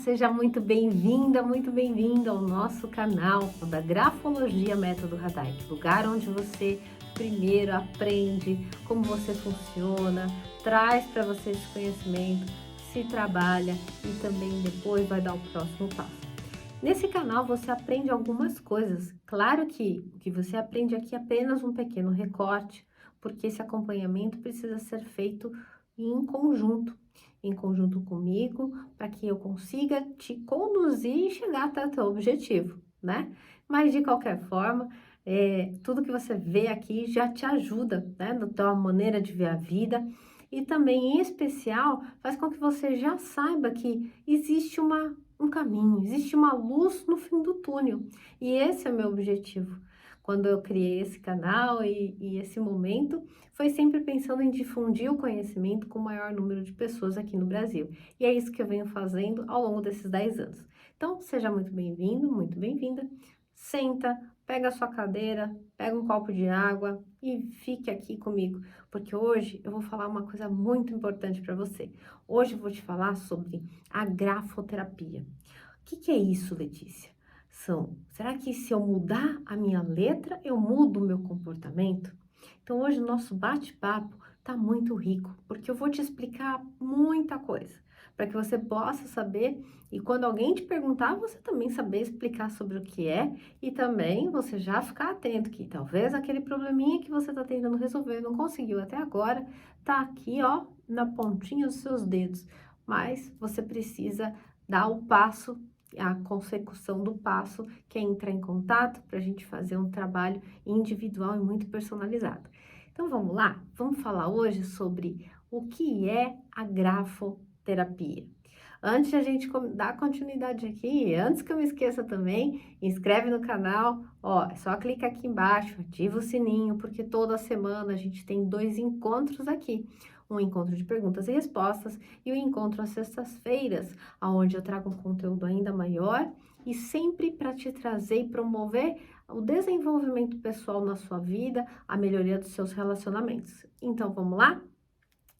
seja muito bem-vinda, muito bem-vindo ao nosso canal da Grafologia Método Radaic, lugar onde você primeiro aprende como você funciona, traz para você esse conhecimento, se trabalha e também depois vai dar o próximo passo. Nesse canal você aprende algumas coisas, claro que o que você aprende aqui é apenas um pequeno recorte, porque esse acompanhamento precisa ser feito em conjunto comigo, para que eu consiga te conduzir e chegar até o teu objetivo, né? Mas de qualquer forma, tudo que você vê aqui já te ajuda, né? Na tua maneira de ver a vida e também, em especial, faz com que você já saiba que existe um caminho, existe uma luz no fim do túnel. E esse é o meu objetivo. Quando eu criei esse canal e esse momento, foi sempre pensando em difundir o conhecimento com o maior número de pessoas aqui no Brasil. E é isso que eu venho fazendo ao longo desses 10 anos. Então, seja muito bem-vindo, muito bem-vinda. Senta, pega a sua cadeira, pega um copo de água e fique aqui comigo, porque hoje eu vou falar uma coisa muito importante para você. Hoje eu vou te falar sobre a grafoterapia. O que é isso, Letícia? Será que se eu mudar a minha letra, eu mudo o meu comportamento? Então hoje o nosso bate-papo tá muito rico, porque eu vou te explicar muita coisa, para que você possa saber e quando alguém te perguntar, você também saber explicar sobre o que é e também você já ficar atento que talvez aquele probleminha que você está tentando resolver, não conseguiu até agora, tá aqui, ó, na pontinha dos seus dedos, mas você precisa dar o passo, a consecução do passo, que é entrar em contato para a gente fazer um trabalho individual e muito personalizado. Então vamos lá? Vamos falar hoje sobre o que é a grafoterapia. Antes de a gente dar continuidade aqui, antes que eu me esqueça também, inscreve no canal, ó, é só clica aqui embaixo, ativa o sininho, porque toda semana a gente tem 2 encontros aqui. Um encontro de perguntas e respostas e o encontro às sextas-feiras, onde eu trago um conteúdo ainda maior e sempre para te trazer e promover o desenvolvimento pessoal na sua vida, a melhoria dos seus relacionamentos. Então, vamos lá?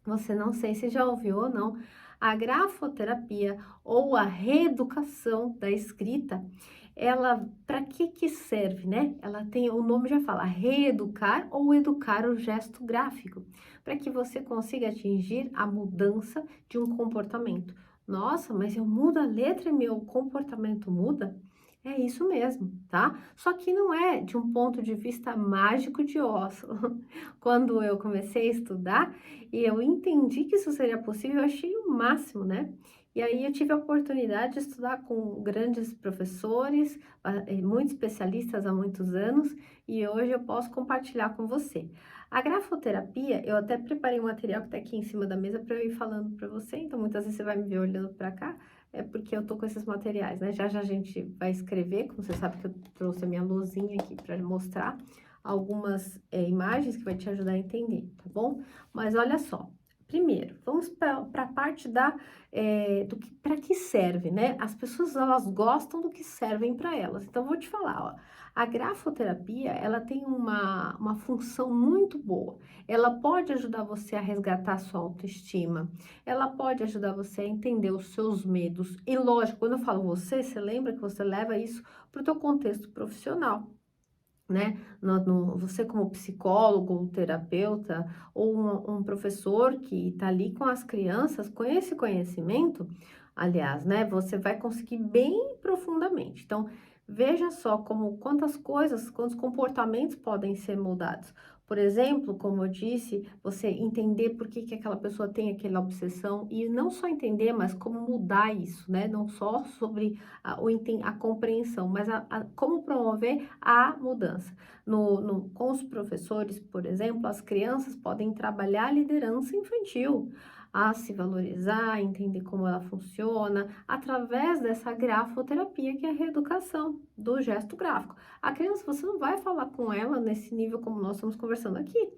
Você não sei se já ouviu ou não, a grafoterapia ou a reeducação da escrita, ela para que serve, né? Ela tem, o nome já fala, reeducar ou educar o gesto gráfico, para que você consiga atingir a mudança de um comportamento. Nossa, mas eu mudo a letra e meu comportamento muda? É isso mesmo, tá? Só que não é de um ponto de vista mágico de osso. Quando eu comecei a estudar e eu entendi que isso seria possível, eu achei o máximo, né? E aí eu tive a oportunidade de estudar com grandes professores, muito especialistas há muitos anos, e hoje eu posso compartilhar com você. A grafoterapia, eu até preparei um material que está aqui em cima da mesa para eu ir falando para você, então muitas vezes você vai me ver olhando para cá, é porque eu tô com esses materiais, né? Já já a gente vai escrever, como você sabe que eu trouxe a minha luzinha aqui para mostrar algumas imagens que vai te ajudar a entender, tá bom? Mas olha só, primeiro, vamos para a parte para que serve, né? As pessoas, elas gostam do que servem para elas. Então, vou te falar, ó, a grafoterapia, ela tem uma função muito boa. Ela pode ajudar você a resgatar a sua autoestima, ela pode ajudar você a entender os seus medos. E lógico, quando eu falo você lembra que você leva isso para o teu contexto profissional, né? Você como psicólogo, ou terapeuta, ou um professor que está ali com as crianças, com esse conhecimento, aliás, né? Você vai conseguir bem profundamente. Então, veja só quantas coisas, quantos comportamentos podem ser mudados. Por exemplo, como eu disse, você entender por que aquela pessoa tem aquela obsessão e não só entender, mas como mudar isso, né? Não só sobre a compreensão, mas como promover a mudança. Com os professores, por exemplo, as crianças podem trabalhar a liderança infantil, a se valorizar, entender como ela funciona, através dessa grafoterapia, que é a reeducação do gesto gráfico. A criança, você não vai falar com ela nesse nível como nós estamos conversando aqui,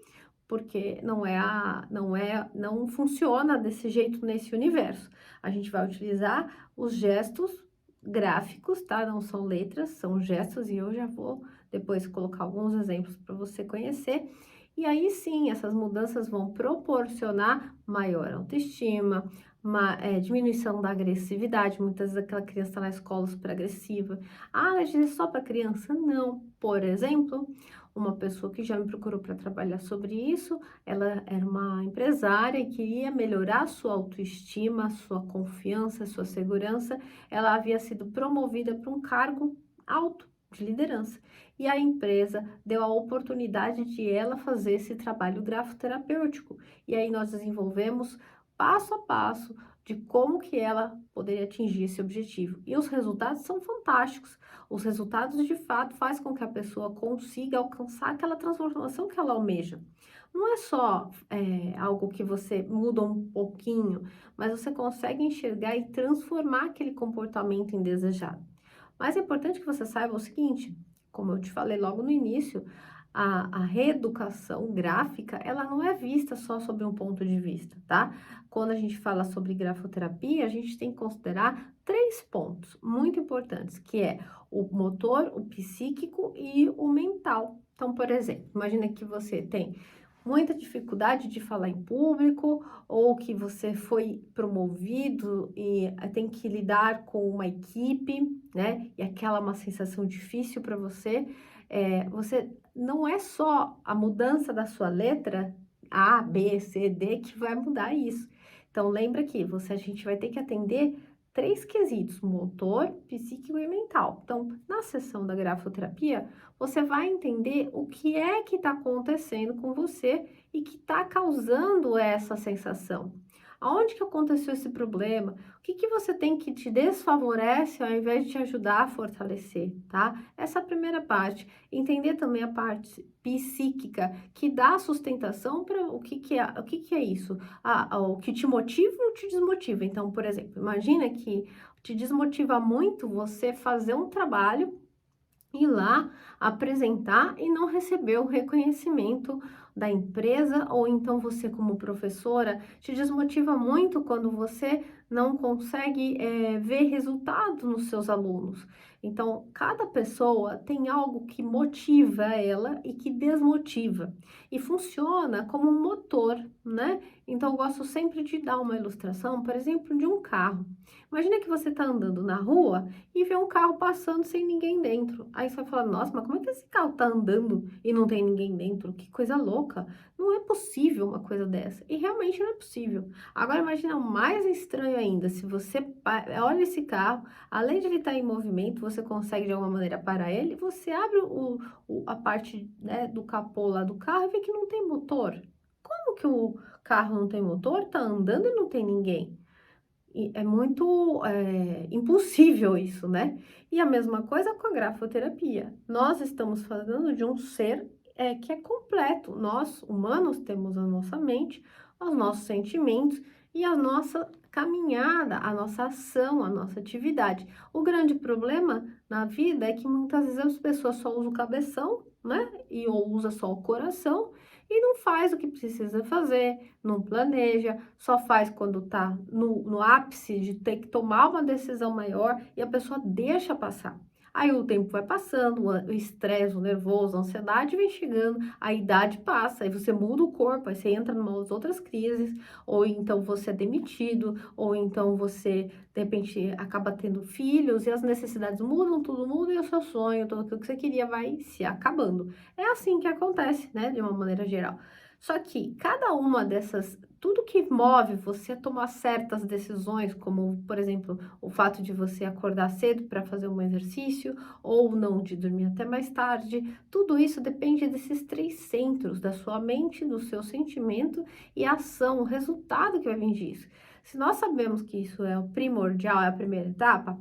porque não funciona desse jeito nesse universo. A gente vai utilizar os gestos gráficos, tá? Não são letras, são gestos e eu já vou depois colocar alguns exemplos para você conhecer. E aí sim, essas mudanças vão proporcionar maior autoestima, diminuição da agressividade. Muitas vezes aquela criança está na escola super agressiva. Ah, mas é só para criança? Não. Por exemplo, uma pessoa que já me procurou para trabalhar sobre isso, ela era uma empresária e queria melhorar sua autoestima, sua confiança, sua segurança. Ela havia sido promovida para um cargo alto de liderança. E a empresa deu a oportunidade de ela fazer esse trabalho grafoterapêutico. E aí nós desenvolvemos passo a passo de como que ela poderia atingir esse objetivo. E os resultados são fantásticos. Os resultados, de fato, fazem com que a pessoa consiga alcançar aquela transformação que ela almeja. Não é só algo que você muda um pouquinho, mas você consegue enxergar e transformar aquele comportamento indesejado. Mas é importante que você saiba o seguinte, como eu te falei logo no início, a reeducação gráfica, ela não é vista só sob um ponto de vista, tá? Quando a gente fala sobre grafoterapia, a gente tem que considerar 3 pontos muito importantes, que é o motor, o psíquico e o mental. Então, por exemplo, imagina que você tem muita dificuldade de falar em público, ou que você foi promovido e tem que lidar com uma equipe, né? E aquela é uma sensação difícil para você. Você não é só a mudança da sua letra A, B, C, D que vai mudar isso. Então lembra que a gente vai ter que atender 3 quesitos: motor, psíquico e mental. Então, na sessão da grafoterapia, você vai entender o que é que está acontecendo com você e que está causando essa sensação. Aonde que aconteceu esse problema? O que que você tem que te desfavorece ao invés de te ajudar a fortalecer, tá? Essa é a primeira parte. Entender também a parte psíquica que dá sustentação para o que que é isso? O que te motiva ou te desmotiva. Então, por exemplo, imagina que te desmotiva muito você fazer um trabalho, ir lá apresentar e não receber o reconhecimento da empresa, ou então você como professora te desmotiva muito quando você não consegue ver resultado nos seus alunos. Então, cada pessoa tem algo que motiva ela e que desmotiva, e funciona como um motor, né? Então, eu gosto sempre de dar uma ilustração, por exemplo, de um carro. Imagina que você está andando na rua e vê um carro passando sem ninguém dentro. Aí você vai falar, nossa, mas como é que esse carro tá andando e não tem ninguém dentro? Que coisa louca. Não é possível uma coisa dessa. E realmente não é possível. Agora imagina o mais estranho ainda, se você olha esse carro, além de ele estar em movimento, você consegue de alguma maneira parar ele, você abre a parte, né, do capô lá do carro e vê que não tem motor. Como que o carro não tem motor, tá andando e não tem ninguém? E é muito impossível isso, né? E a mesma coisa com a grafoterapia. Nós estamos falando de um ser que é completo. Nós, humanos, temos a nossa mente, os nossos sentimentos e a nossa caminhada, a nossa ação, a nossa atividade. O grande problema na vida é que muitas vezes as pessoas só usam o cabeção, né? E ou usa só o coração e não faz o que precisa fazer, não planeja, só faz quando tá no ápice de ter que tomar uma decisão maior e a pessoa deixa passar. Aí o tempo vai passando, o estresse, o nervoso, a ansiedade vem chegando, a idade passa, aí você muda o corpo, aí você entra em umas outras crises, ou então você é demitido, ou então você, de repente, acaba tendo filhos e as necessidades mudam, tudo muda e o seu sonho, tudo aquilo que você queria vai se acabando. É assim que acontece, né, de uma maneira geral. Só que cada uma dessas, tudo que move você a tomar certas decisões, como, por exemplo, o fato de você acordar cedo para fazer um exercício, ou não, de dormir até mais tarde, tudo isso depende desses 3 centros, da sua mente, do seu sentimento e a ação, o resultado que vai vir disso. Se nós sabemos que isso é o primordial, é a primeira etapa,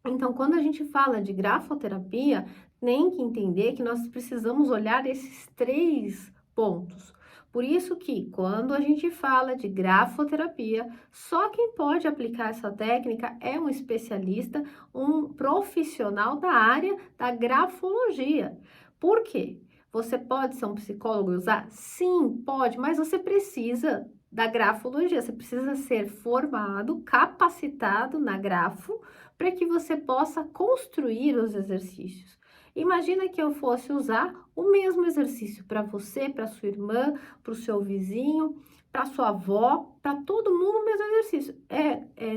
então, quando a gente fala de grafoterapia, tem que entender que nós precisamos olhar esses 3 pontos. Por isso que, quando a gente fala de grafoterapia, só quem pode aplicar essa técnica é um especialista, um profissional da área da grafologia. Por quê? Você pode ser um psicólogo e usar? Sim, pode, mas você precisa da grafologia, você precisa ser formado, capacitado na grafo, para que você possa construir os exercícios. Imagina que eu fosse usar o mesmo exercício para você, para sua irmã, para o seu vizinho, para sua avó, para todo mundo o mesmo exercício.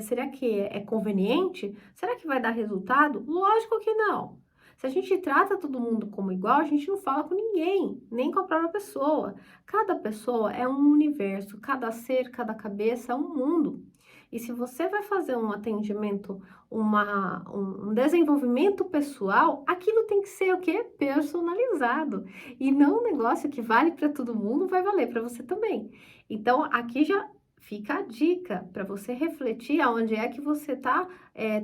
Será que é conveniente? Será que vai dar resultado? Lógico que não. Se a gente trata todo mundo como igual, a gente não fala com ninguém, nem com a própria pessoa. Cada pessoa é um universo, cada ser, cada cabeça é um mundo. E se você vai fazer um atendimento, um desenvolvimento pessoal, aquilo tem que ser o quê? Personalizado. E não um negócio que vale para todo mundo, vai valer para você também. Então, aqui já fica a dica para você refletir aonde é que você está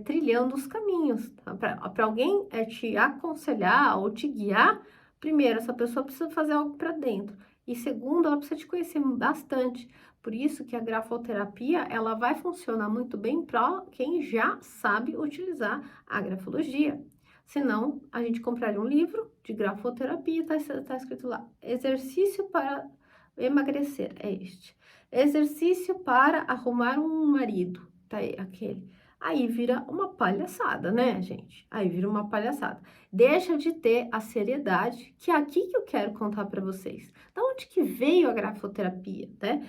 trilhando os caminhos. Tá? Para alguém te aconselhar ou te guiar, primeiro, essa pessoa precisa fazer algo para dentro. E segundo, ela precisa te conhecer bastante. Por isso que a grafoterapia, ela vai funcionar muito bem para quem já sabe utilizar a grafologia. Senão, a gente compraria um livro de grafoterapia, tá escrito lá, exercício para emagrecer, é este. Exercício para arrumar um marido, tá aí, aquele. Aí vira uma palhaçada, né, gente? Aí vira uma palhaçada. Deixa de ter a seriedade, que é aqui que eu quero contar para vocês. Da onde que veio a grafoterapia, né?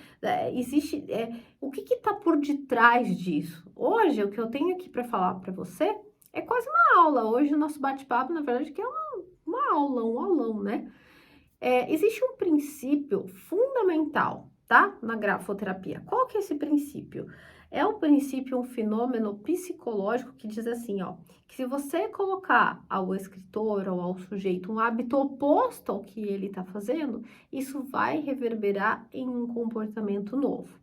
O que que tá por detrás disso? Hoje, o que eu tenho aqui para falar para você é quase uma aula. Hoje, o nosso bate-papo, na verdade, que é uma aula, um aulão, né? Existe um princípio fundamental, tá? Na grafoterapia. Qual que é esse princípio? É um princípio, um fenômeno psicológico que diz assim, ó, que se você colocar ao escritor ou ao sujeito um hábito oposto ao que ele está fazendo, isso vai reverberar em um comportamento novo.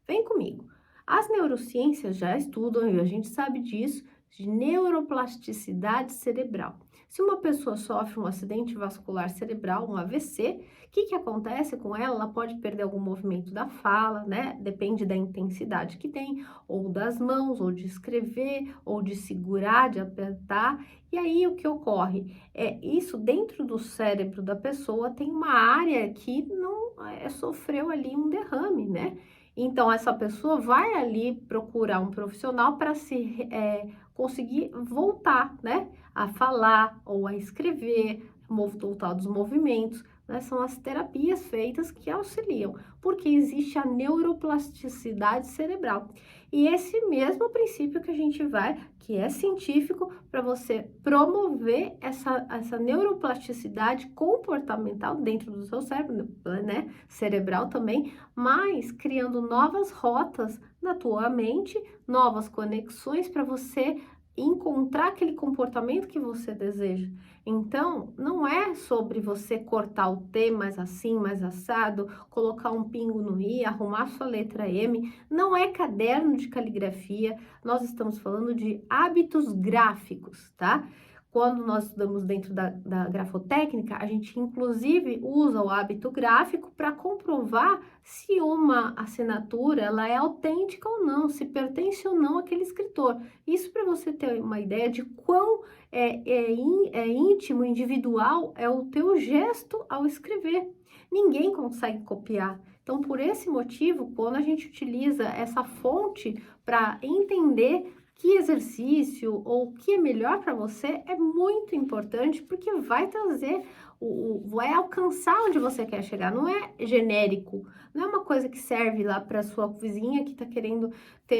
Vem comigo. As neurociências já estudam, e a gente sabe disso, de neuroplasticidade cerebral. Se uma pessoa sofre um acidente vascular cerebral, um AVC, o que acontece com ela? Ela pode perder algum movimento da fala, né? Depende da intensidade que tem, ou das mãos, ou de escrever, ou de segurar, de apertar. E aí o que ocorre? Isso dentro do cérebro da pessoa tem uma área que não sofreu ali um derrame, né? Então, essa pessoa vai ali procurar um profissional para conseguir voltar, né? A falar ou a escrever, voltar dos movimentos, né? São as terapias feitas que auxiliam, porque existe a neuroplasticidade cerebral. E esse mesmo princípio que a gente vai, que é científico, para você promover essa neuroplasticidade comportamental dentro do seu cérebro, né? Cerebral também, mas criando novas rotas na tua mente, novas conexões para você encontrar aquele comportamento que você deseja. Então, não é sobre você cortar o T mais assim, mais assado, colocar um pingo no I, arrumar sua letra M. Não é caderno de caligrafia, nós estamos falando de hábitos gráficos, tá? Quando nós estudamos dentro da grafotécnica, a gente inclusive usa o hábito gráfico para comprovar se uma assinatura ela é autêntica ou não, se pertence ou não àquele escritor. Isso para você ter uma ideia de quão íntimo, individual é o teu gesto ao escrever. Ninguém consegue copiar. Então, por esse motivo, quando a gente utiliza essa fonte para entender que exercício ou o que é melhor para você, é muito importante, porque vai trazer, vai alcançar onde você quer chegar. Não é genérico, não é uma coisa que serve lá para sua vizinha que está querendo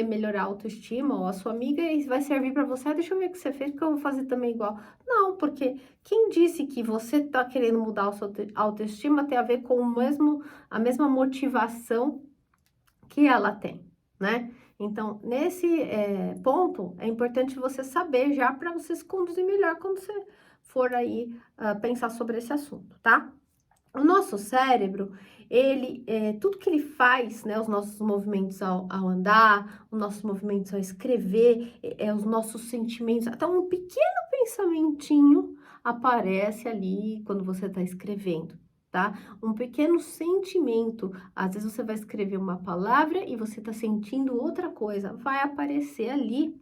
melhorar a autoestima, ou a sua amiga, e vai servir para você. Deixa eu ver o que você fez, porque eu vou fazer também igual. Não, porque quem disse que você está querendo mudar a sua autoestima tem a ver com a mesma motivação que ela tem, né? Então, nesse ponto, é importante você saber já para você se conduzir melhor quando você for aí pensar sobre esse assunto, tá? O nosso cérebro, tudo que ele faz, né, os nossos movimentos ao andar, os nossos movimentos ao escrever, os nossos sentimentos, até um pequeno pensamentinho aparece ali quando você está escrevendo, tá? Um pequeno sentimento, às vezes você vai escrever uma palavra e você está sentindo outra coisa, vai aparecer ali.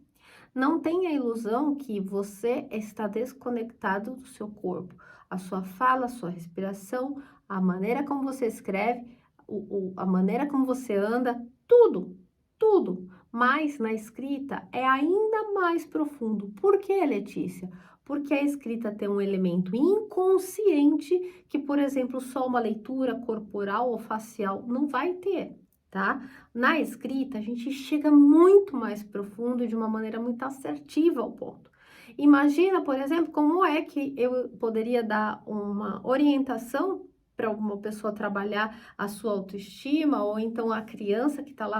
Não tenha a ilusão que você está desconectado do seu corpo. A sua fala, a sua respiração, a maneira como você escreve, a maneira como você anda, tudo, tudo. Mas na escrita é ainda mais profundo. Por que, Letícia? Porque a escrita tem um elemento inconsciente que, por exemplo, só uma leitura corporal ou facial não vai ter, tá? Na escrita, a gente chega muito mais profundo e de uma maneira muito assertiva ao ponto. Imagina, por exemplo, como é que eu poderia dar uma orientação para uma pessoa trabalhar a sua autoestima, ou então a criança que está lá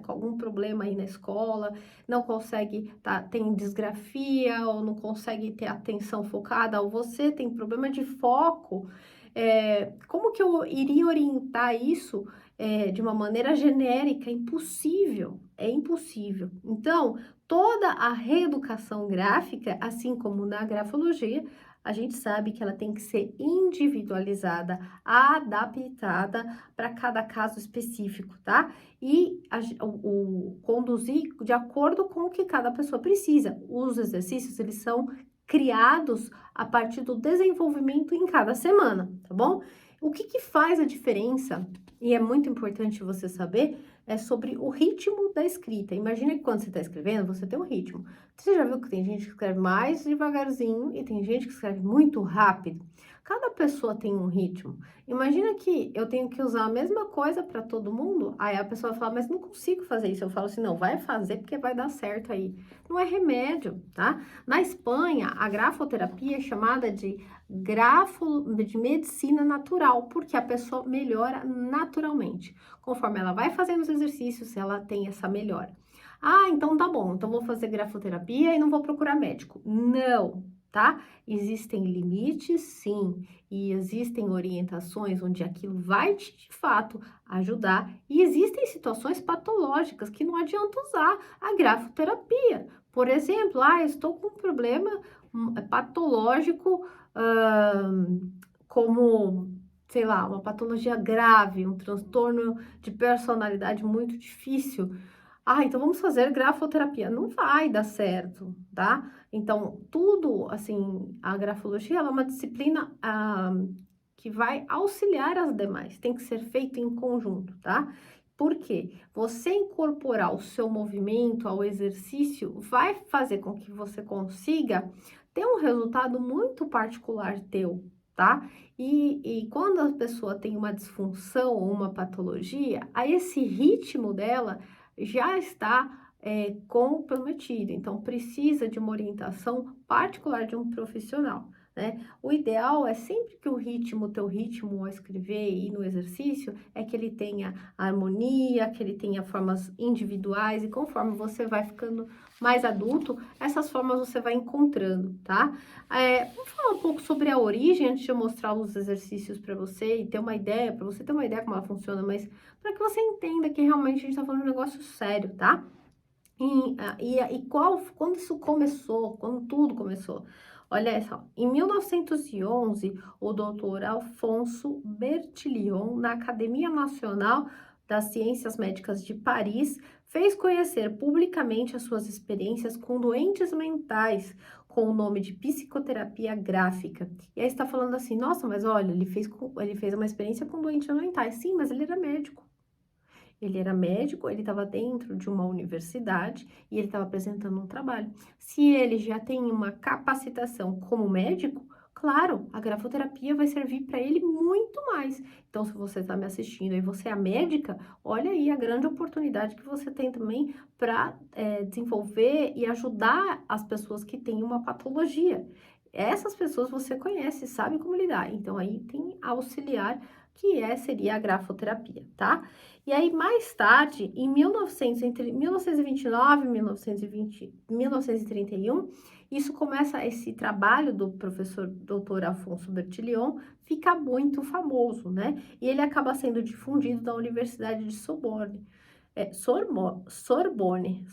com algum problema aí na escola, não consegue, tem disgrafia, ou não consegue ter atenção focada, ou você tem problema de foco, como que eu iria orientar isso de uma maneira genérica? Impossível, é impossível. Então, toda a reeducação gráfica, assim como na grafologia, a gente sabe que ela tem que ser individualizada, adaptada para cada caso específico, tá? E conduzir de acordo com o que cada pessoa precisa. Os exercícios, eles são criados a partir do desenvolvimento em cada semana, tá bom? O que que faz a diferença, e é muito importante você saber, é sobre o ritmo da escrita. Imagina que quando você está escrevendo, você tem um ritmo. Você já viu que tem gente que escreve mais devagarzinho e tem gente que escreve muito rápido? Cada pessoa tem um ritmo. Imagina que eu tenho que usar a mesma coisa para todo mundo, aí a pessoa fala, mas não consigo fazer isso. Eu falo assim, não, vai fazer porque vai dar certo aí. Não é remédio, tá? Na Espanha, a grafoterapia é chamada de de medicina natural, porque a pessoa melhora naturalmente. Conforme ela vai fazendo os exercícios, ela tem essa melhora. Ah, então tá bom, então vou fazer grafoterapia e não vou procurar médico. Não, tá? Existem limites, sim, e existem orientações onde aquilo vai de fato ajudar, e existem situações patológicas que não adianta usar a grafoterapia. Por exemplo, eu estou com um problema patológico, como, sei lá, uma patologia grave, um transtorno de personalidade muito difícil. Então vamos fazer grafoterapia. Não vai dar certo, tá? Então, tudo, assim, a grafologia, ela é uma disciplina que vai auxiliar as demais. Tem que ser feito em conjunto, tá? Por quê? Você incorporar o seu movimento ao exercício vai fazer com que você consiga ter um resultado muito particular teu, tá? E quando a pessoa tem uma disfunção ou uma patologia, aí esse ritmo dela já está comprometido, então precisa de uma orientação particular de um profissional, né? O ideal é sempre que o teu ritmo ao escrever e no exercício, é que ele tenha harmonia, que ele tenha formas individuais, e conforme você vai ficando mais adulto, essas formas você vai encontrando, tá? Vamos falar um pouco sobre a origem, antes de eu mostrar os exercícios para você e ter uma ideia, para você ter uma ideia como ela funciona, mas para que você entenda que realmente a gente está falando de um negócio sério, tá? Quando isso começou, quando tudo começou? Olha só, em 1911, o doutor Alfonso Bertillon, na Academia Nacional das Ciências Médicas de Paris, fez conhecer publicamente as suas experiências com doentes mentais, com o nome de psicoterapia gráfica. E aí está falando assim, nossa, mas olha, ele fez uma experiência com doentes mentais. Sim, mas ele era médico. Ele era médico, ele estava dentro de uma universidade e ele estava apresentando um trabalho. Se ele já tem uma capacitação como médico, claro, a grafoterapia vai servir para ele muito mais. Então, se você está me assistindo e você é médica, olha aí a grande oportunidade que você tem também para desenvolver e ajudar as pessoas que têm uma patologia. Essas pessoas você conhece, sabe como lidar. Então, aí tem auxiliar, que seria a grafoterapia, tá? E aí, mais tarde, entre 1929 e 1931, isso começa, esse trabalho do professor Dr. Alfonso Bertillon fica muito famoso, né? E ele acaba sendo difundido da Universidade de Sorbonne. Sorbonne,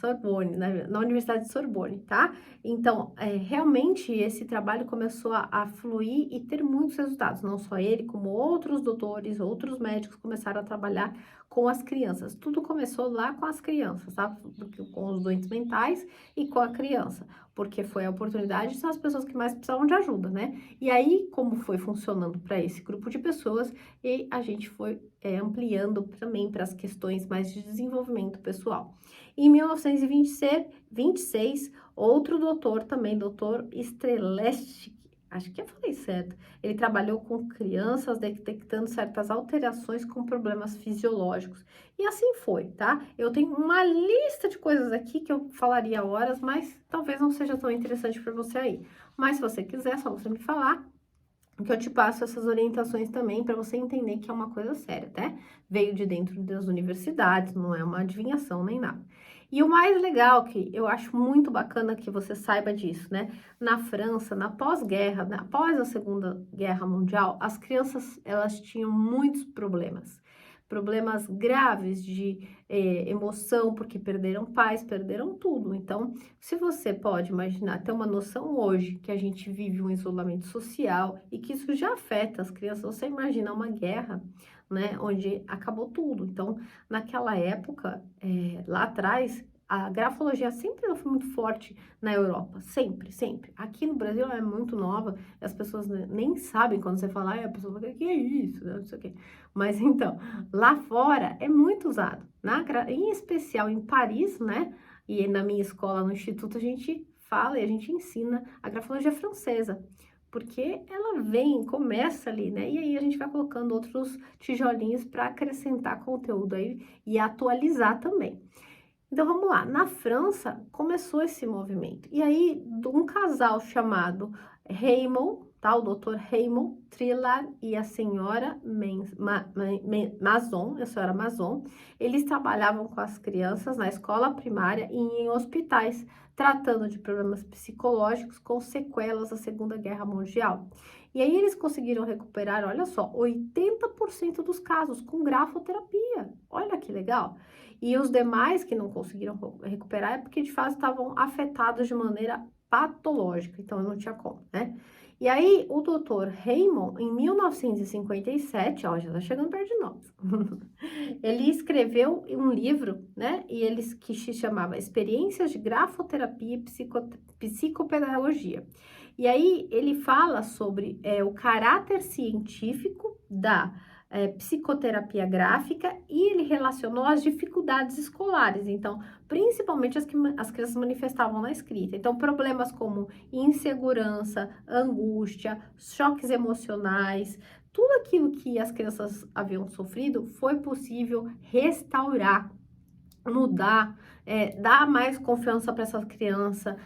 na Universidade de Sorbonne, tá? Então, realmente esse trabalho começou a fluir e ter muitos resultados. Não só ele, como outros doutores, outros médicos começaram a trabalhar com as crianças. Tudo começou lá com as crianças, tá? Com os doentes mentais e com a criança. porque foi a oportunidade, são as pessoas que mais precisavam de ajuda, né? E aí, como foi funcionando para esse grupo de pessoas, e a gente foi ampliando também para as questões mais de desenvolvimento pessoal. Em 1926, outro doutor também, doutor Streletsky, acho que eu falei certo, ele trabalhou com crianças detectando certas alterações com problemas fisiológicos. E assim foi, tá? Eu tenho uma lista de coisas aqui que eu falaria horas, mas talvez não seja tão interessante para você aí. Mas se você quiser, é só você me falar, que eu te passo essas orientações também para você entender que é uma coisa séria, tá? Veio de dentro das universidades, não é uma adivinhação nem nada. E o mais legal, que eu acho muito bacana que você saiba disso, né? Na França, na pós-guerra, após a Segunda Guerra Mundial, as crianças, elas tinham muitos problemas. Problemas graves de emoção, porque perderam pais, perderam tudo. Então, se você pode imaginar, ter uma noção hoje que a gente vive um isolamento social e que isso já afeta as crianças, você imagina uma guerra, né, onde acabou tudo. Então, naquela época, lá atrás, a grafologia sempre ela foi muito forte na Europa, sempre, sempre. Aqui no Brasil ela é muito nova, as pessoas nem sabem quando você fala, a pessoa fala, que é isso, não sei o quê. Mas então, lá fora é muito usado, em especial em Paris, né? E na minha escola, no instituto, a gente fala e a gente ensina a grafologia francesa, porque ela vem, começa ali, né? E aí a gente vai colocando outros tijolinhos para acrescentar conteúdo aí e atualizar também. Então vamos lá, na França começou esse movimento. E aí, um casal chamado Raymond, tá? O doutor Raymond Trillar e a senhora Mazon, a senhora Mazon, eles trabalhavam com as crianças na escola primária e em hospitais, tratando de problemas psicológicos com sequelas da Segunda Guerra Mundial. E aí eles conseguiram recuperar, olha só, 80% dos casos com grafoterapia. Olha que legal. E os demais que não conseguiram recuperar é porque de fato estavam afetados de maneira patológica, então não tinha como, né? E aí, o doutor Raymond, em 1957, ó, já tá chegando perto de nós, ele escreveu um livro, né? E ele que se chamava Experiências de Grafoterapia e Psicopedagogia. E aí, ele fala sobre o caráter científico da psicoterapia gráfica e ele relacionou as dificuldades escolares, então, principalmente as que as crianças manifestavam na escrita. Então, problemas como insegurança, angústia, choques emocionais, tudo aquilo que as crianças haviam sofrido foi possível restaurar, mudar, dar mais confiança para essa criança,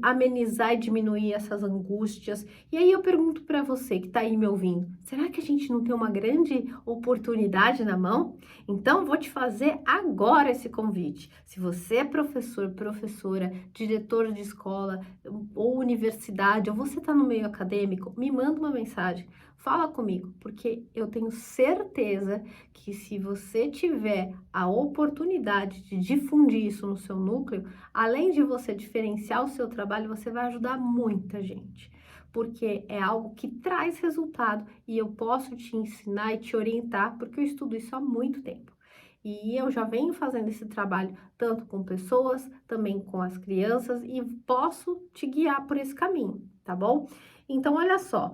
amenizar e diminuir essas angústias. E aí eu pergunto para você que está aí me ouvindo, será que a gente não tem uma grande oportunidade na mão? Então vou te fazer agora esse convite. Se você é professor, professora, diretor de escola ou universidade, ou você está no meio acadêmico, me manda uma mensagem. Fala comigo, porque eu tenho certeza que se você tiver a oportunidade de difundir isso no seu núcleo, além de você diferenciar o seu trabalho, você vai ajudar muita gente, porque é algo que traz resultado e eu posso te ensinar e te orientar, porque eu estudo isso há muito tempo. E eu já venho fazendo esse trabalho tanto com pessoas, também com as crianças e posso te guiar por esse caminho, tá bom? Então, olha só,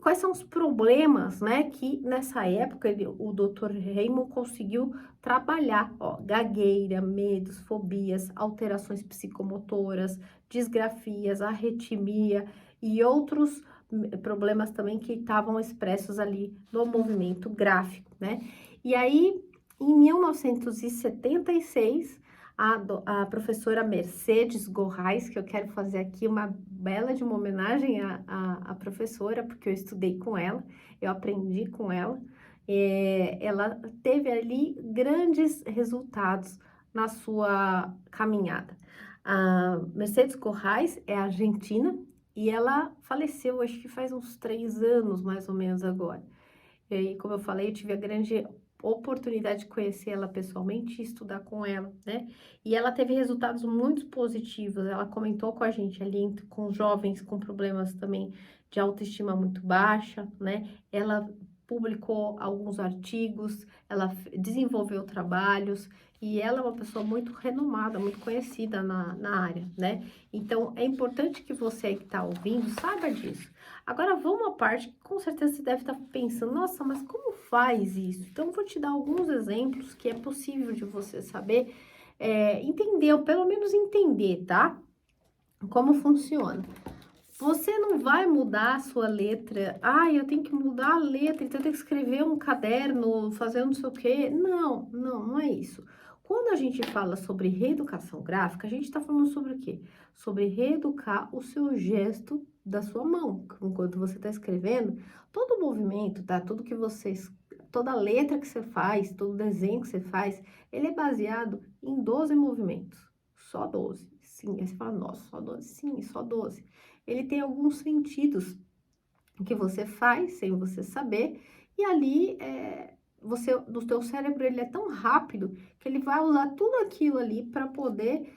quais são os problemas, né, que nessa época o Dr. Raymond conseguiu trabalhar, ó, gagueira, medos, fobias, alterações psicomotoras, disgrafias, arritmia e outros problemas também que estavam expressos ali no movimento gráfico, né? E aí, em 1976, a professora Mercedes Gorrais, que eu quero fazer aqui uma bela de uma homenagem à professora, porque eu estudei com ela, eu aprendi com ela, ela teve ali grandes resultados na sua caminhada. A Mercedes Gorrais é argentina e ela faleceu, acho que faz uns 3 anos, mais ou menos agora. E aí, como eu falei, eu tive a grande oportunidade de conhecer ela pessoalmente e estudar com ela, né? E ela teve resultados muito positivos. Ela comentou com a gente ali, com jovens com problemas também de autoestima muito baixa, né? Ela publicou alguns artigos, ela desenvolveu trabalhos e ela é uma pessoa muito renomada, muito conhecida na área, né? Então, é importante que você que está ouvindo saiba disso. Agora, vamos à parte que com certeza você deve estar pensando, nossa, mas como faz isso? Então, eu vou te dar alguns exemplos que é possível de você saber, entender, ou pelo menos entender, tá? Como funciona. Você não vai mudar a sua letra. Ah, eu tenho que mudar a letra, então eu tenho que escrever um caderno, fazer não sei o quê. Não, não, não é isso. Quando a gente fala sobre reeducação gráfica, a gente está falando sobre o quê? Sobre reeducar o seu gesto da sua mão. Enquanto você está escrevendo, todo movimento, tá? Tudo que você, toda letra que você faz, todo desenho que você faz, ele é baseado em 12 movimentos. Só 12. Sim, aí você fala, nossa, só 12? Sim, só 12. Ele tem alguns sentidos que você faz sem você saber, e ali do teu cérebro ele é tão rápido que ele vai usar tudo aquilo ali para poder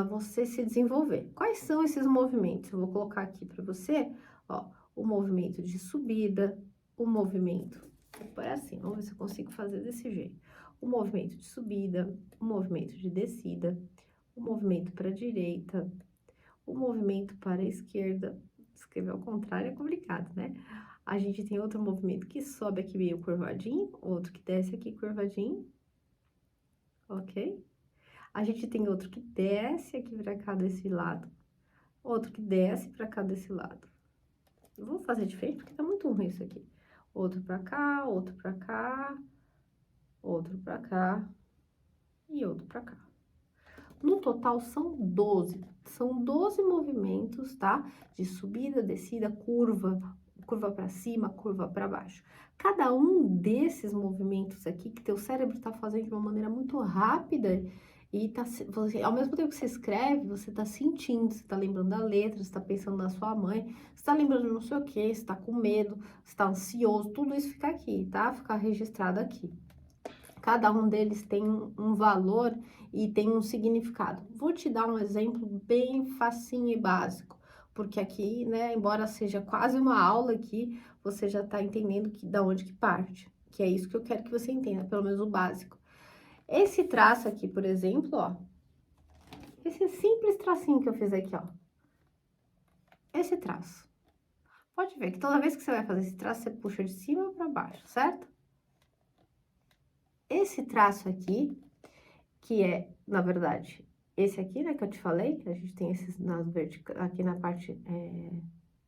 você se desenvolver. Quais são esses movimentos? Eu vou colocar aqui para você, ó, o movimento de subida, o movimento, vou pôr assim, vamos ver se eu consigo fazer desse jeito. O movimento de subida, o movimento de descida, o movimento para a direita, o movimento para a esquerda. Escrever ao contrário é complicado, né? A gente tem outro movimento que sobe aqui meio curvadinho, outro que desce aqui curvadinho, ok? A gente tem outro que desce aqui para cá desse lado, outro que desce para cá desse lado. Eu vou fazer diferente porque tá muito ruim isso aqui. Outro para cá, outro para cá, outro para cá e outro para cá. No total são 12. São 12 movimentos, tá? De subida, descida, curva, curva para cima, curva para baixo. Cada um desses movimentos aqui que teu cérebro tá fazendo de uma maneira muito rápida e você, ao mesmo tempo que você escreve, você tá sentindo, você tá lembrando da letra, você tá pensando na sua mãe, você tá lembrando não sei o que, você tá com medo, você tá ansioso, tudo isso fica aqui, tá? Fica registrado aqui. Cada um deles tem um valor e tem um significado. Vou te dar um exemplo bem facinho e básico, porque aqui, né, embora seja quase uma aula aqui, você já tá entendendo da onde que parte, que é isso que eu quero que você entenda, pelo menos o básico. Esse traço aqui, por exemplo, ó, esse simples tracinho que eu fiz aqui, ó, esse traço. Pode ver que toda vez que você vai fazer esse traço, você puxa de cima para baixo, certo? Esse traço aqui, que é, na verdade, esse aqui, né, que eu te falei, que a gente tem esses aqui na parte,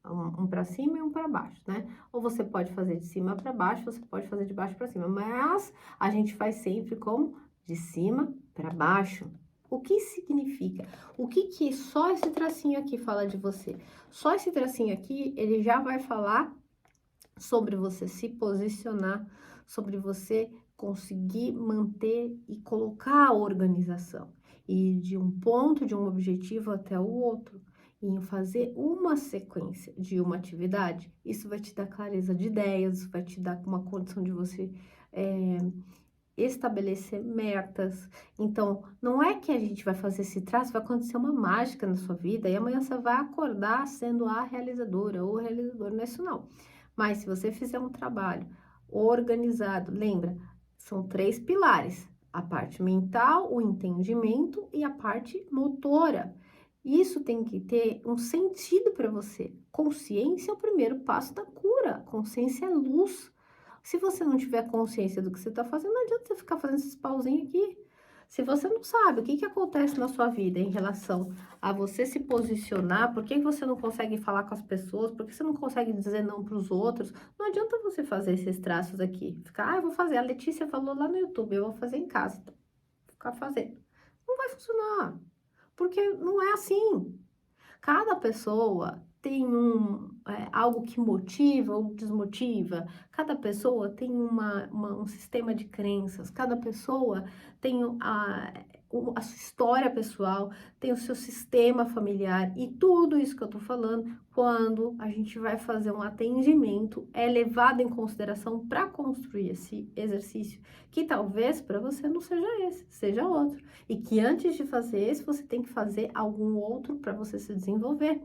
um para cima e um para baixo, né? Ou você pode fazer de cima para baixo, você pode fazer de baixo para cima, mas a gente faz sempre como de cima para baixo. O que significa? O que só esse tracinho aqui fala de você? Só esse tracinho aqui, ele já vai falar sobre você se posicionar, sobre você conseguir manter e colocar a organização. E de um ponto, de um objetivo até o outro, em fazer uma sequência de uma atividade, isso vai te dar clareza de ideias, vai te dar uma condição de você estabelecer metas. Então, não é que a gente vai fazer esse traço, vai acontecer uma mágica na sua vida e amanhã você vai acordar sendo a realizadora ou o realizador, não é isso não. Mas se você fizer um trabalho organizado, lembra, são 3 pilares: a parte mental, o entendimento e a parte motora. Isso tem que ter um sentido para você. Consciência é o primeiro passo da cura. Consciência é luz. Se você não tiver consciência do que você está fazendo, não adianta você ficar fazendo esses pauzinhos aqui. Se você não sabe o que acontece na sua vida em relação a você se posicionar, por que você não consegue falar com as pessoas, por que você não consegue dizer não para os outros, não adianta você fazer esses traços aqui. Ficar, eu vou fazer, a Letícia falou lá no YouTube, eu vou fazer em casa. Então, ficar fazendo. Não vai funcionar, porque não é assim. Cada pessoa tem algo que motiva ou desmotiva, cada pessoa tem um sistema de crenças, cada pessoa tem a sua história pessoal, tem o seu sistema familiar, e tudo isso que eu tô falando, quando a gente vai fazer um atendimento, é levado em consideração para construir esse exercício, que talvez para você não seja esse, seja outro, e que antes de fazer esse, você tem que fazer algum outro para você se desenvolver.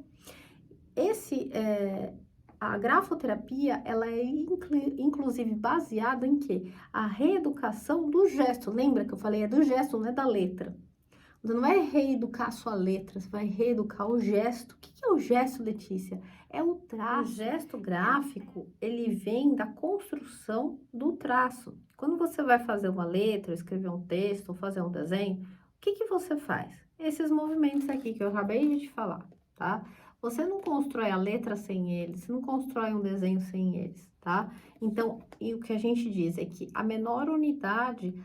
A grafoterapia, ela é inclusive inclusive baseada em quê? A reeducação do gesto. Lembra que eu falei? É do gesto, não é da letra. Não é reeducar a sua letra, você vai reeducar o gesto. O que é o gesto, Letícia? É o traço. O gesto gráfico, ele vem da construção do traço. Quando você vai fazer uma letra, escrever um texto, ou fazer um desenho, o que você faz? Esses movimentos aqui que eu acabei de te falar, tá? Você não constrói a letra sem eles, você não constrói um desenho sem eles, tá? Então, e o que a gente diz é que a menor unidade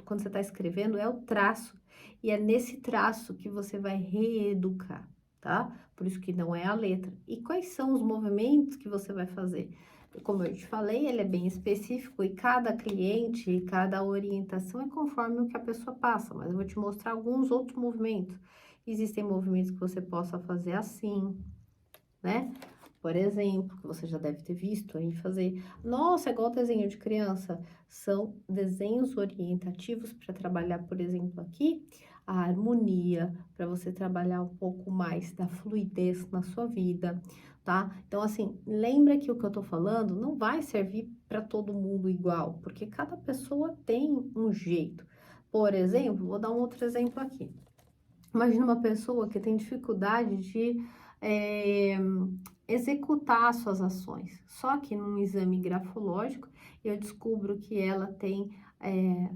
quando você está escrevendo é o traço. E é nesse traço que você vai reeducar, tá? Por isso que não é a letra. E quais são os movimentos que você vai fazer? Como eu te falei, ele é bem específico e cada cliente, cada orientação é conforme o que a pessoa passa, mas eu vou te mostrar alguns outros movimentos. Existem movimentos que você possa fazer assim, né? Por exemplo, que você já deve ter visto aí fazer. Nossa, é igual desenho de criança. São desenhos orientativos para trabalhar, por exemplo, aqui, a harmonia, para você trabalhar um pouco mais da fluidez na sua vida, tá? Então, assim, lembra que o que eu tô falando não vai servir para todo mundo igual, porque cada pessoa tem um jeito. Por exemplo, vou dar um outro exemplo aqui. Imagina uma pessoa que tem dificuldade de executar suas ações. Só que num exame grafológico, eu descubro que ela tem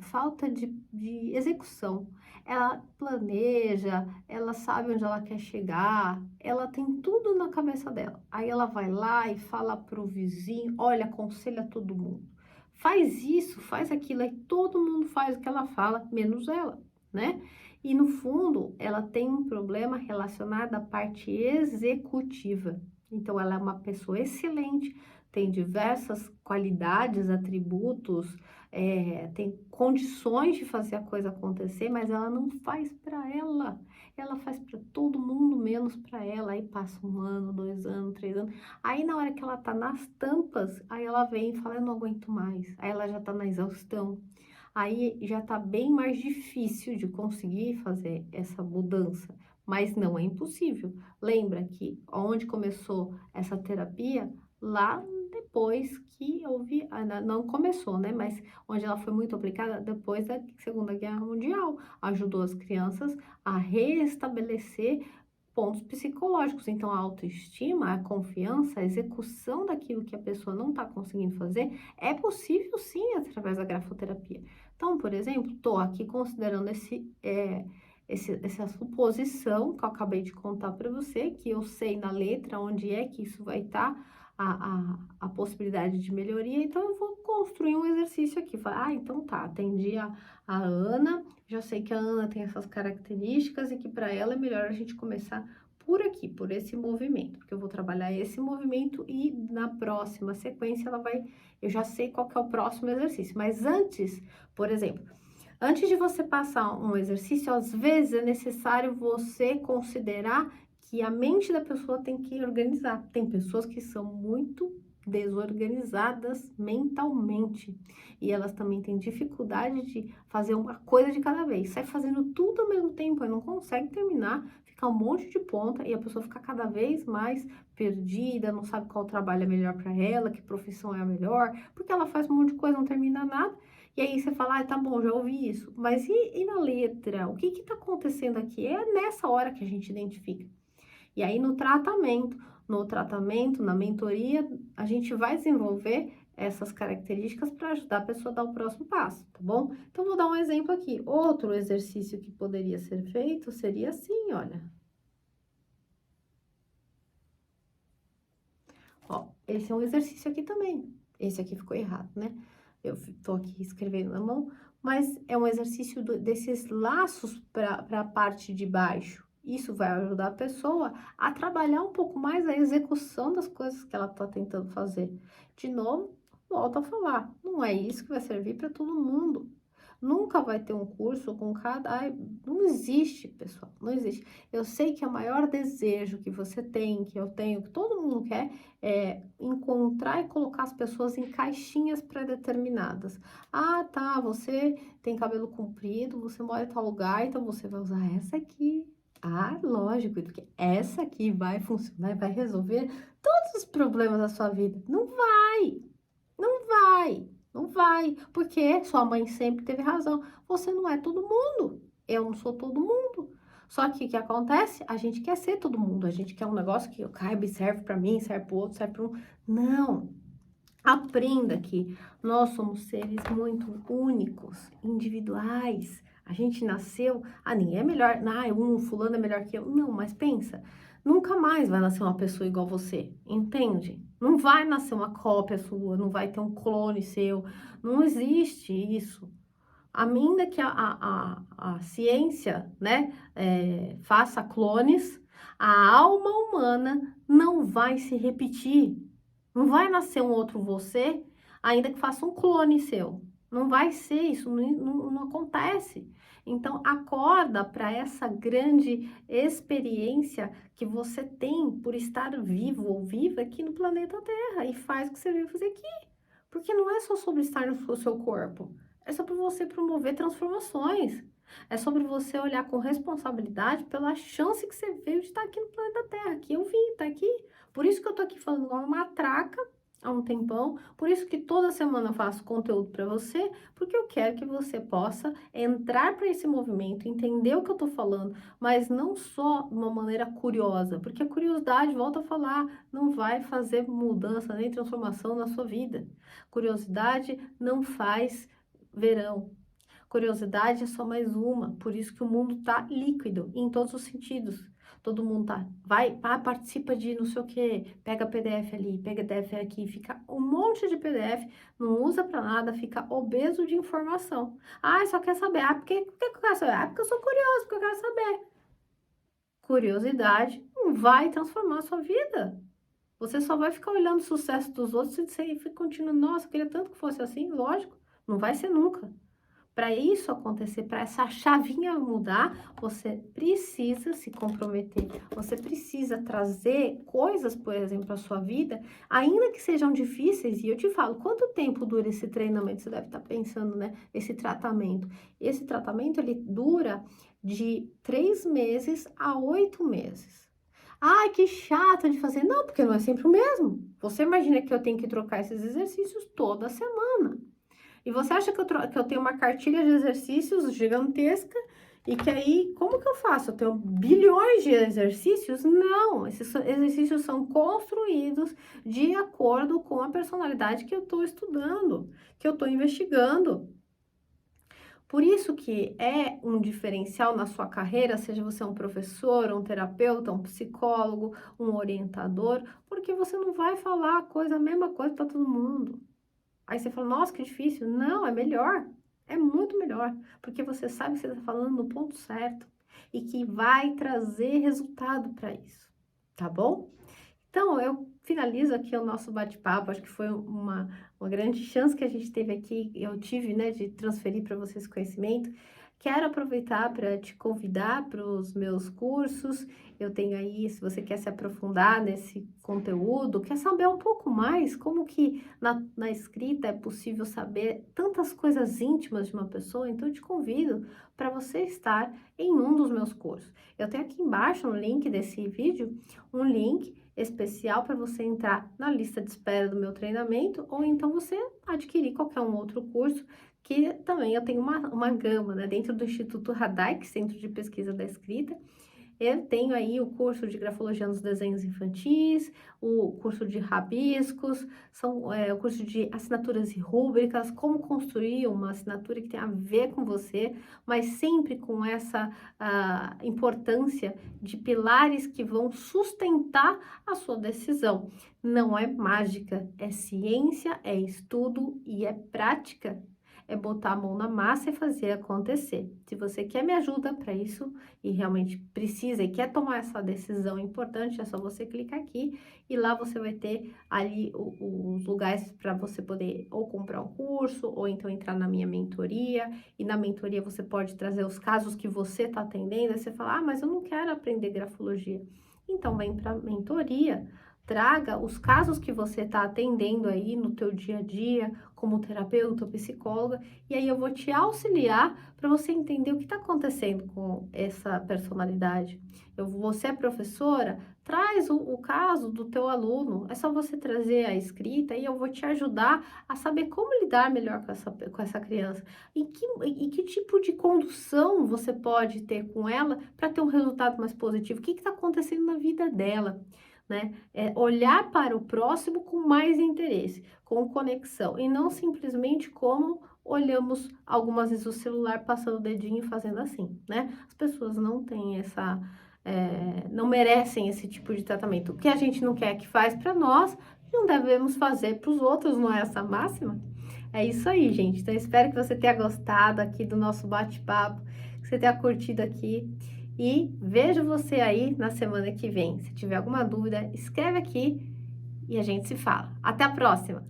falta de execução. Ela planeja, ela sabe onde ela quer chegar, ela tem tudo na cabeça dela. Aí ela vai lá e fala pro vizinho, olha, aconselha todo mundo. Faz isso, faz aquilo, aí todo mundo faz o que ela fala, menos ela, né? E no fundo, ela tem um problema relacionado à parte executiva. Então, ela é uma pessoa excelente, tem diversas qualidades, atributos, tem condições de fazer a coisa acontecer, mas ela não faz para ela. Ela faz para todo mundo, menos para ela. Aí passa 1 ano, 2 anos, 3 anos. Aí, na hora que ela tá nas tampas, aí ela vem e fala: eu não aguento mais. Aí ela já tá na exaustão. Aí já tá bem mais difícil de conseguir fazer essa mudança, mas não é impossível. Lembra que onde começou essa terapia? Lá depois que houve, não começou, né? Mas onde ela foi muito aplicada depois da Segunda Guerra Mundial. Ajudou as crianças a restabelecer pontos psicológicos. Então, a autoestima, a confiança, a execução daquilo que a pessoa não está conseguindo fazer é possível sim através da grafoterapia. Então, por exemplo, estou aqui considerando essa suposição que eu acabei de contar para você, que eu sei na letra onde é que isso vai estar, a possibilidade de melhoria, então eu vou construir um exercício aqui. Falar, então tá, atendi a Ana, já sei que a Ana tem essas características e que para ela é melhor a gente começar por aqui, por esse movimento, porque eu vou trabalhar esse movimento e na próxima sequência eu já sei qual que é o próximo exercício, mas antes, por exemplo, antes de você passar um exercício, às vezes é necessário você considerar que a mente da pessoa tem que organizar. Tem pessoas que são muito desorganizadas mentalmente e elas também têm dificuldade de fazer uma coisa de cada vez. Sai fazendo tudo ao mesmo tempo e não consegue terminar, fica um monte de ponta e a pessoa fica cada vez mais perdida, não sabe qual trabalho é melhor para ela, que profissão é a melhor, porque ela faz um monte de coisa, não termina nada. E aí você fala, tá bom, já ouvi isso. Mas e na letra? O que que tá acontecendo aqui? É nessa hora que a gente identifica. E aí no tratamento, na mentoria, a gente vai desenvolver essas características para ajudar a pessoa a dar o próximo passo, tá bom? Então, vou dar um exemplo aqui. Outro exercício que poderia ser feito seria assim, olha. Ó, esse é um exercício aqui também. Esse aqui ficou errado, né? Eu tô aqui escrevendo na mão, mas é um exercício desses laços para a parte de baixo. Isso vai ajudar a pessoa a trabalhar um pouco mais a execução das coisas que ela tá tentando fazer. De novo, volto a falar, não é isso que vai servir para todo mundo. Nunca vai ter um curso com cada... Ai, não existe, pessoal, não existe. Eu sei que é o maior desejo que você tem, que eu tenho, que todo mundo quer, é encontrar e colocar as pessoas em caixinhas pré-determinadas. Ah, tá, você tem cabelo comprido, você mora em tal lugar, então você vai usar essa aqui. Ah, lógico, porque essa aqui vai funcionar, vai resolver todos os problemas da sua vida. Não vai! vai, porque sua mãe sempre teve razão. Você não é todo mundo, eu não sou todo mundo. Só que o que acontece? A gente quer ser todo mundo, a gente quer um negócio que cabe, serve para mim, serve para o outro, serve para um. Não. Aprenda que nós somos seres muito únicos, individuais. A gente nasceu, ninguém é melhor, fulano é melhor que eu. Não, mas pensa, nunca mais vai nascer uma pessoa igual você, entende? Não vai nascer uma cópia sua, não vai ter um clone seu, não existe isso. Ainda que a ciência, né, faça clones, a alma humana não vai se repetir. Não vai nascer um outro você, ainda que faça um clone seu. Não vai ser isso, não acontece. Então, acorda para essa grande experiência que você tem por estar vivo ou viva aqui no planeta Terra e faz o que você veio fazer aqui. Porque não é só sobre estar no seu corpo, é sobre você promover transformações. É sobre você olhar com responsabilidade pela chance que você veio de estar aqui no planeta Terra, que eu vim estar aqui. Por isso que eu tô aqui falando igual uma matraca há um tempão, por isso que toda semana eu faço conteúdo para você, porque eu quero que você possa entrar para esse movimento, entender o que eu tô falando, mas não só de uma maneira curiosa, porque a curiosidade, volta a falar, não vai fazer mudança nem transformação na sua vida. Curiosidade não faz verão. Curiosidade é só mais uma, por isso que o mundo tá líquido em todos os sentidos. Todo mundo participa de não sei o que, pega PDF ali, pega PDF aqui, fica um monte de PDF, não usa para nada, fica obeso de informação. Só quer saber. Por que eu quero saber? Porque eu sou curioso, porque eu quero saber. Curiosidade não vai transformar a sua vida. Você só vai ficar olhando o sucesso dos outros e você fica continuando, nossa, eu queria tanto que fosse assim, lógico, não vai ser nunca. Para isso acontecer, para essa chavinha mudar, você precisa se comprometer. Você precisa trazer coisas, por exemplo, à sua vida, ainda que sejam difíceis. E eu te falo, quanto tempo dura esse treinamento? Você deve estar pensando, né? Esse tratamento. Esse tratamento, ele dura de 3 meses a 8 meses. Ai, que chato de fazer. Não, porque não é sempre o mesmo. Você imagina que eu tenho que trocar esses exercícios toda semana. E você acha que eu tenho uma cartilha de exercícios gigantesca e que aí, como que eu faço? Eu tenho bilhões de exercícios? Não, esses exercícios são construídos de acordo com a personalidade que eu estou estudando, que eu estou investigando. Por isso que é um diferencial na sua carreira, seja você um professor, um terapeuta, um psicólogo, um orientador, porque você não vai falar a mesma coisa para todo mundo. Aí você fala, nossa, que difícil. Não, é melhor. É muito melhor. Porque você sabe que você está falando no ponto certo. E que vai trazer resultado para isso. Tá bom? Então, eu finalizo aqui o nosso bate-papo. Acho que foi uma grande chance que a gente teve aqui. Eu tive, né, de transferir para vocês esse conhecimento. Quero aproveitar para te convidar para os meus cursos. Eu tenho aí, se você quer se aprofundar nesse conteúdo, quer saber um pouco mais como que na escrita é possível saber tantas coisas íntimas de uma pessoa, então eu te convido para você estar em um dos meus cursos. Eu tenho aqui embaixo no link desse vídeo, um link especial para você entrar na lista de espera do meu treinamento, ou então você adquirir qualquer um outro curso, que também eu tenho uma gama, né? Dentro do Instituto Radai, Centro de Pesquisa da Escrita, eu tenho aí o curso de grafologia nos desenhos infantis, o curso de rabiscos, o curso de assinaturas e rúbricas, como construir uma assinatura que tem a ver com você, mas sempre com essa importância de pilares que vão sustentar a sua decisão. Não é mágica, é ciência, é estudo e é prática. É botar a mão na massa e fazer acontecer. Se você quer me ajuda para isso e realmente precisa e quer tomar essa decisão importante, é só você clicar aqui e lá você vai ter ali os lugares para você poder ou comprar um curso ou então entrar na minha mentoria. E na mentoria você pode trazer os casos que você está atendendo e você fala, mas eu não quero aprender grafologia. Então vem para a mentoria. traga os casos que você está atendendo aí no teu dia a dia, como terapeuta ou psicóloga, e aí eu vou te auxiliar para você entender o que está acontecendo com essa personalidade. Você é professora, traz o caso do teu aluno, é só você trazer a escrita e eu vou te ajudar a saber como lidar melhor com essa criança. E que tipo de condução você pode ter com ela para ter um resultado mais positivo? O que está acontecendo na vida dela? Né? É olhar para o próximo com mais interesse, com conexão, e não simplesmente como olhamos algumas vezes o celular passando o dedinho e fazendo assim, né? As pessoas não têm não merecem esse tipo de tratamento. O que a gente não quer que faz para nós, não devemos fazer para os outros, não é essa máxima? É isso aí, gente. Então, espero que você tenha gostado aqui do nosso bate-papo, que você tenha curtido aqui. E vejo você aí na semana que vem. Se tiver alguma dúvida, escreve aqui e a gente se fala. Até a próxima!